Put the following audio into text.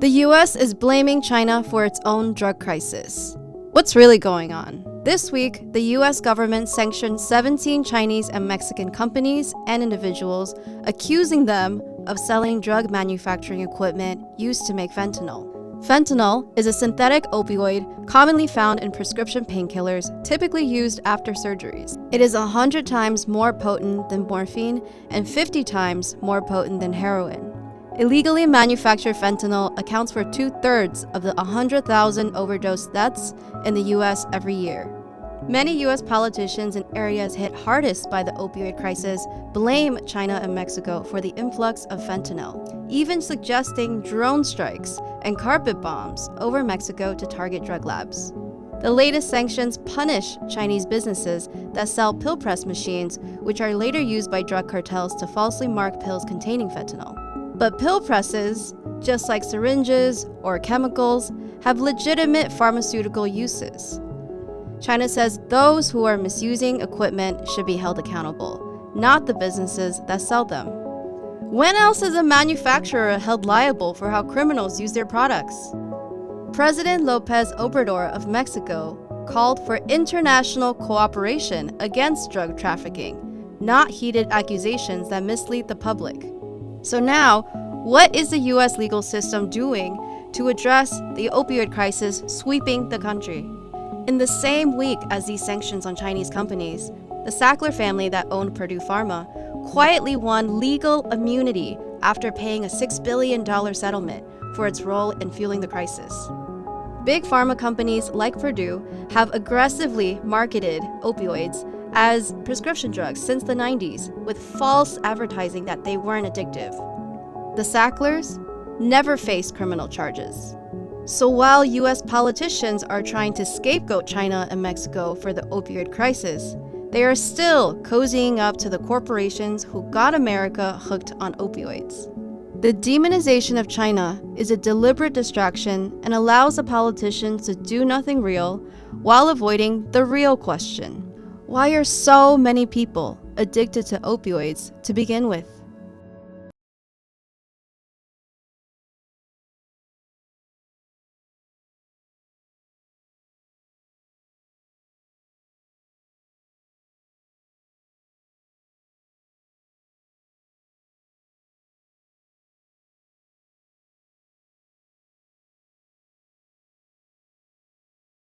The US is blaming China for its own drug crisis. What's really going on? This week, the US government sanctioned 17 Chinese and Mexican companies and individuals, accusing them of selling drug manufacturing equipment used to make fentanyl. Fentanyl is a synthetic opioid commonly found in prescription painkillers, typically used after surgeries. It is 100 times more potent than morphine and 50 times more potent than heroin. Illegally manufactured fentanyl accounts for 2/3 of the 100,000 overdose deaths in the US every year. Many US politicians in areas hit hardest by the opioid crisis blame China and Mexico for the influx of fentanyl, even suggesting drone strikes and carpet bombs over Mexico to target drug labs. The latest sanctions punish Chinese businesses that sell pill press machines, which are later used by drug cartels to falsely mark pills containing fentanyl. But pill presses, just like syringes or chemicals, have legitimate pharmaceutical uses. China says those who are misusing equipment should be held accountable, not the businesses that sell them. When else is a manufacturer held liable for how criminals use their products? President López Obrador of Mexico called for international cooperation against drug trafficking, not heated accusations that mislead the public. So now, what is the US legal system doing to address the opioid crisis sweeping the country? In the same week as these sanctions on Chinese companies, the Sackler family that owned Purdue Pharma quietly won legal immunity after paying a $6 billion settlement for its role in fueling the crisis. Big pharma companies like Purdue have aggressively marketed opioids as prescription drugs since the 90s, with false advertising that they weren't addictive. The Sacklers never faced criminal charges. So while US politicians are trying to scapegoat China and Mexico for the opioid crisis, they are still cozying up to the corporations who got America hooked on opioids. The demonization of China is a deliberate distraction and allows the politicians to do nothing real while avoiding the real question. Why are so many people addicted to opioids to begin with?